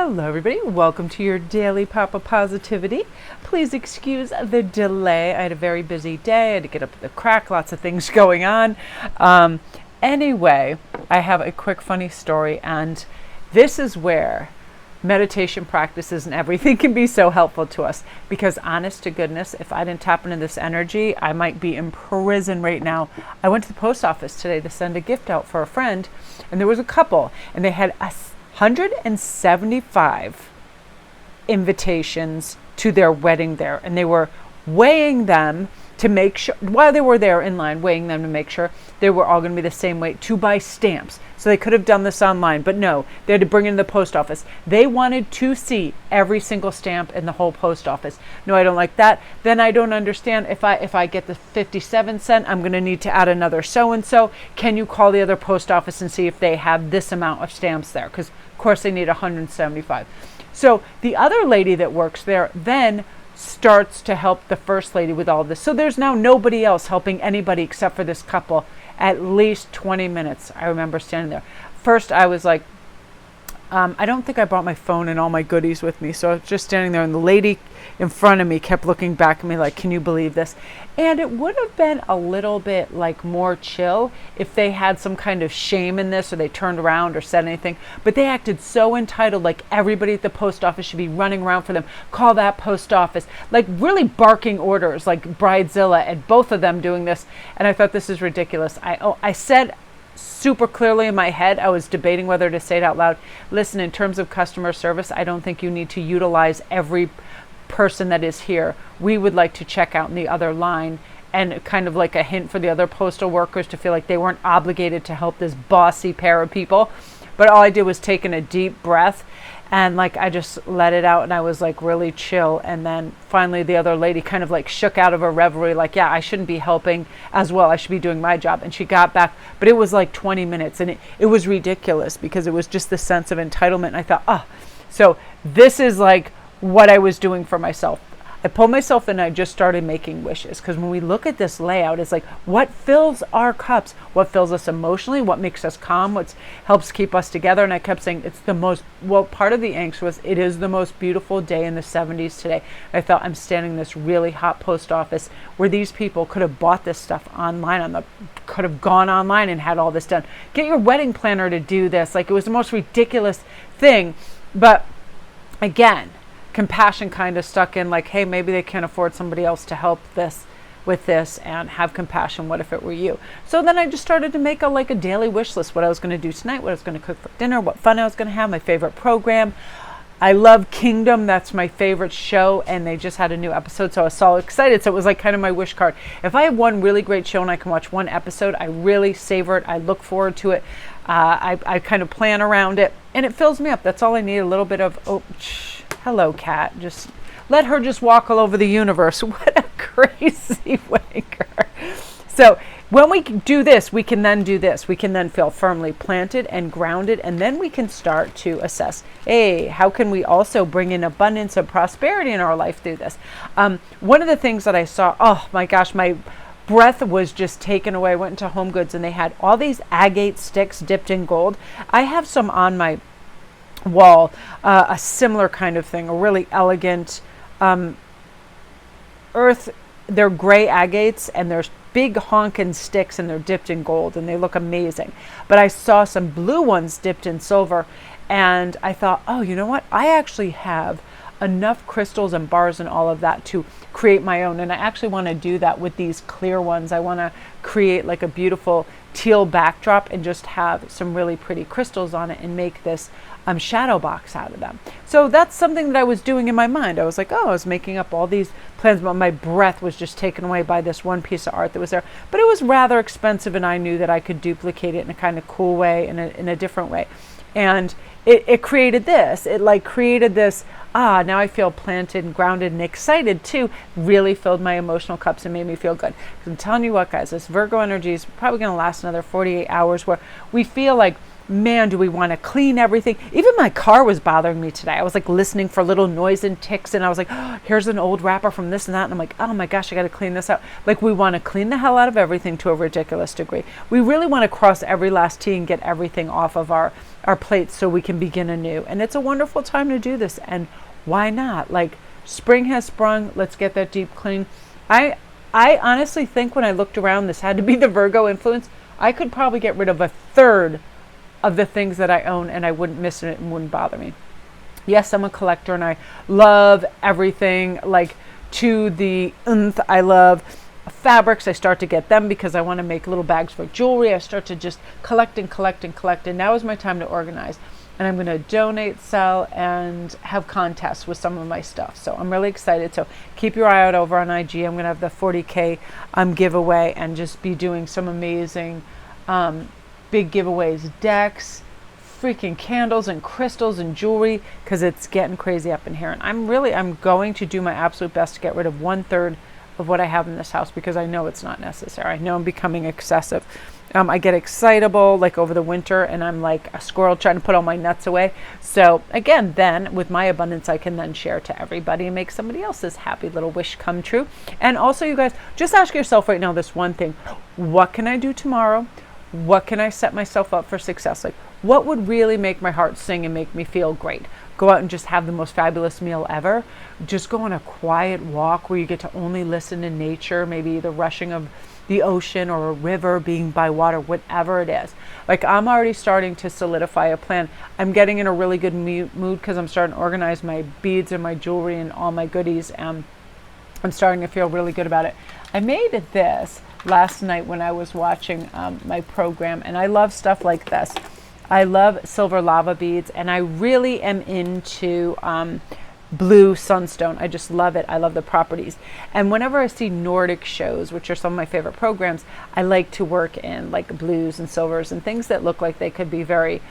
Hello everybody, welcome to your daily pop of positivity. Please excuse the delay. I had a very busy day. I had to get up at the crack, lots of things going on. Anyway, I have a quick funny story, and this is where meditation practices and everything can be so helpful to us, because honest to goodness, if I didn't tap into this energy, I might be in prison right now. I went to the post office today to send a gift out for a friend, and there was a couple, and they had 175 invitations to their wedding there, and they were weighing them to make sure, while they were there in line, weighing them to make sure they were all going to be the same weight, to buy stamps. So they could have done this online, but no, they had to bring it in the post office. They wanted to see every single stamp in the whole post office. No, I don't like that. Then I don't understand, if I get the 57 cent, I'm going to need to add another so-and-so. Can you call the other post office and see if they have this amount of stamps there? Because of course they need 175. So the other lady that works there then starts to help the first lady with all this. So there's now nobody else helping anybody except for this couple. At least 20 minutes, I remember standing there. First, I was like, I don't think I brought my phone and all my goodies with me. So I was just standing there, and the lady in front of me kept looking back at me like, can you believe this? And it would have been a little bit like more chill if they had some kind of shame in this, or they turned around or said anything. But they acted so entitled, like everybody at the post office should be running around for them. Call that post office. Like really barking orders, like Bridezilla, and both of them doing this. And I thought, this is ridiculous. I said super clearly in my head, I was debating whether to say it out loud. Listen, in terms of customer service, I don't think you need to utilize every person that is here. We would like to check out in the other line, and kind of like a hint for the other postal workers to feel like they weren't obligated to help this bossy pair of people. But all I did was take in a deep breath, and like I just let it out, and I was like really chill. And then finally the other lady kind of like shook out of a reverie, like, yeah, I shouldn't be helping as well. I should be doing my job. And she got back, but it was like 20 minutes, and it was ridiculous because it was just the sense of entitlement. And I thought, so this is like what I was doing for myself. I pulled myself in, and I just started making wishes, because when we look at this layout, it's like, what fills our cups? What fills us emotionally? What makes us calm? What helps keep us together? And I kept saying, it's the most, well, part of the angst was, it is the most beautiful day in the 70s today. I thought, I'm standing in this really hot post office where these people could have bought this stuff online, could have gone online and had all this done. Get your wedding planner to do this. Like, it was the most ridiculous thing. But again, compassion kind of stuck in, like, hey, maybe they can't afford somebody else to help this with this, and have compassion. What if it were you? So then I just started to make a daily wish list, what I was going to do tonight, what I was going to cook for dinner, what fun I was going to have, my favorite program. I love Kingdom. That's my favorite show, and they just had a new episode, so I was so excited. So it was like kind of my wish card. If I have one really great show and I can watch one episode, I really savor it. I look forward to it. I kind of plan around it, and it fills me up. That's all I need. A little bit of, hello, cat. Just let her just walk all over the universe. What a crazy wanker. So when we do this, we can then do this. We can then feel firmly planted and grounded, and then we can start to assess, hey, how can we also bring in abundance and prosperity in our life through this? One of the things that I saw, oh my gosh, my breath was just taken away. I went into Home Goods, and they had all these agate sticks dipped in gold. I have some on my wall, a similar kind of thing, a really elegant earth. They're gray agates, and there's big honkin' sticks, and they're dipped in gold, and they look amazing. But I saw some blue ones dipped in silver, and I thought, oh, you know what? I actually have enough crystals and bars and all of that to create my own. And I actually want to do that with these clear ones. I want to create like a beautiful teal backdrop and just have some really pretty crystals on it, and make this shadow box out of them. So that's something that I was doing in my mind. I was like, I was making up all these plans, but my breath was just taken away by this one piece of art that was there. But it was rather expensive, and I knew that I could duplicate it in a kind of cool way, in a different way. And it created this. It like created this, now I feel planted and grounded and excited too. Really filled my emotional cups and made me feel good. I'm telling you what, guys, this Virgo energy is probably going to last another 48 hours, where we feel like, man, do we want to clean everything? Even my car was bothering me today. I was like listening for little noise and ticks, and I was like, here's an old wrapper from this and that. And I'm like, oh my gosh, I got to clean this out. Like, we want to clean the hell out of everything to a ridiculous degree. We really want to cross every last T and get everything off of our our plates so we can begin anew. And it's a wonderful time to do this. And why not? Like, spring has sprung. Let's get that deep clean. I honestly think when I looked around, this had to be the Virgo influence. I could probably get rid of a third of the things that I own and I wouldn't miss it and wouldn't bother me. Yes, I'm a collector and I love everything, like to the nth. I love fabrics. I start to get them because I want to make little bags for jewelry. I start to just collect and collect and collect. And now is my time to organize. And I'm going to donate, sell, and have contests with some of my stuff. So I'm really excited. So keep your eye out over on IG. I'm going to have the 40K giveaway and just be doing some amazing big giveaways, decks, freaking candles and crystals and jewelry, because it's getting crazy up in here. And I'm going to do my absolute best to get rid of 1/3 of what I have in this house, because I know it's not necessary. I know I'm becoming excessive. I get excitable like over the winter, and I'm like a squirrel trying to put all my nuts away. So again, then with my abundance, I can then share to everybody and make somebody else's happy little wish come true. And also, you guys, just ask yourself right now this one thing: what can I do tomorrow? What can I set myself up for success? Like, what would really make my heart sing and make me feel great? Go out and just have the most fabulous meal ever. Just go on a quiet walk where you get to only listen to nature, maybe the rushing of the ocean or a river, being by water, whatever it is. Like, I'm already starting to solidify a plan. I'm getting in a really good mood because I'm starting to organize my beads and my jewelry and all my goodies. And I'm starting to feel really good about it. I made this last night when I was watching my program, and I love stuff like this. I love silver lava beads, and I really am into blue sunstone. I just love it. I love the properties. And whenever I see Nordic shows, which are some of my favorite programs, I like to work in like blues and silvers and things that look like they could be very,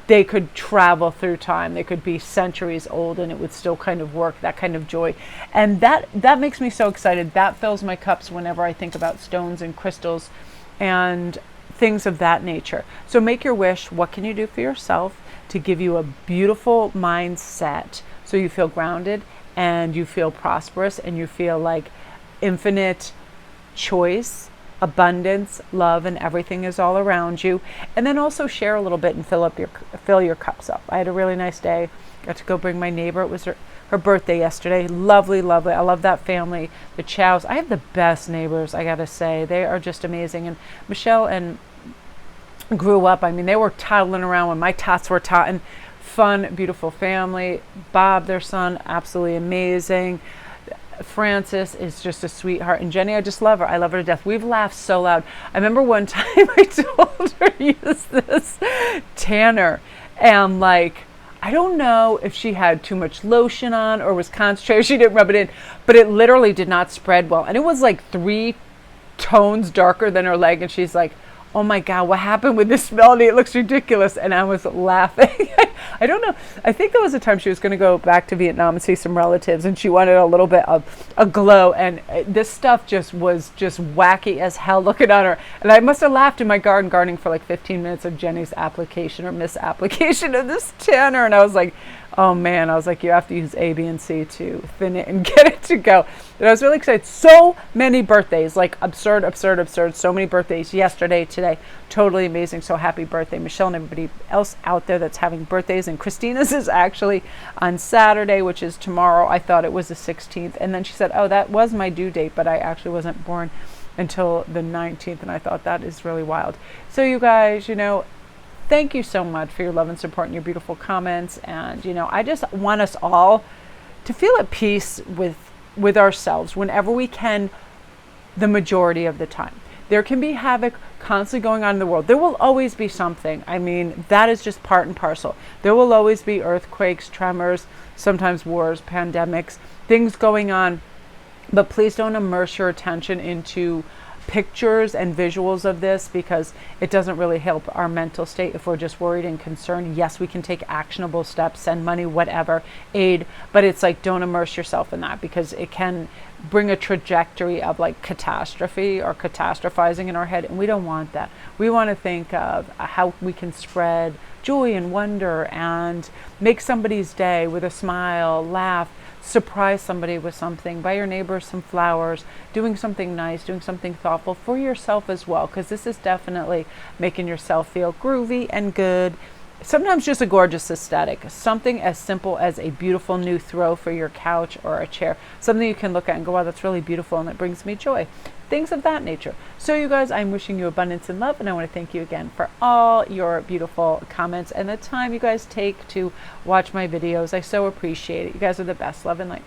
they could travel through time. They could be centuries old and it would still kind of work, that kind of joy. And that makes me so excited. That fills my cups whenever I think about stones and crystals and things of that nature. So make your wish. What can you do for yourself to give you a beautiful mindset so you feel grounded and you feel prosperous and you feel like infinite choice, abundance, love, and everything is all around you. And then also share a little bit and fill your cups up. I had a really nice day. Got to go bring my neighbor. It was her birthday yesterday. Lovely, lovely. I love that family. The Chows. I have the best neighbors, I gotta say. They are just amazing. And Michelle and grew up, I mean, they were toddling around when my tots were toddling. Fun, beautiful family. Bob, their son, absolutely amazing. Frances is just a sweetheart. And Jenny, I just love her. I love her to death. We've laughed so loud. I remember one time I told her to use this tanner. And like, I don't know if she had too much lotion on or was concentrated. She didn't rub it in. But it literally did not spread well. And it was like 3 tones darker than her leg. And she's like, oh my God, what happened with this melody? It looks ridiculous. And I was laughing. I don't know. I think there was a time she was going to go back to Vietnam and see some relatives, and she wanted a little bit of a glow. And this stuff just was just wacky as hell looking at her. And I must have laughed in my gardening for like 15 minutes of Jenny's application or misapplication of this tanner. And I was like, oh man, I was like, you have to use A, B, and C to thin it and get it to go. And I was really excited. So many birthdays, like absurd. So many birthdays yesterday, today. Totally amazing. So happy birthday, Michelle, and everybody else out there that's having birthdays. And Christina's is actually on Saturday, which is tomorrow. I thought it was the 16th. And then she said, oh, that was my due date, but I actually wasn't born until the 19th. And I thought that is really wild. So you guys, thank you so much for your love and support and your beautiful comments. And, I just want us all to feel at peace with ourselves whenever we can, the majority of the time. There can be havoc constantly going on in the world. There will always be something. I mean, that is just part and parcel. There will always be earthquakes, tremors, sometimes wars, pandemics, things going on. But please don't immerse your attention into pictures and visuals of this, because it doesn't really help our mental state if we're just worried and concerned. Yes, we can take actionable steps, send money, whatever, aid, but it's like, don't immerse yourself in that, because it can bring a trajectory of like catastrophe or catastrophizing in our head, and we don't want that. We want to think of how we can spread joy and wonder and make somebody's day with a smile, laugh, surprise somebody with something, buy your neighbors some flowers, doing something nice, doing something thoughtful for yourself as well, because this is definitely making yourself feel groovy and good. Sometimes just a gorgeous aesthetic, something as simple as a beautiful new throw for your couch or a chair, something you can look at and go, wow, that's really beautiful and it brings me joy. Things of that nature. So you guys, I'm wishing you abundance and love, and I want to thank you again for all your beautiful comments and the time you guys take to watch my videos. I so appreciate it. You guys are the best. Love and light.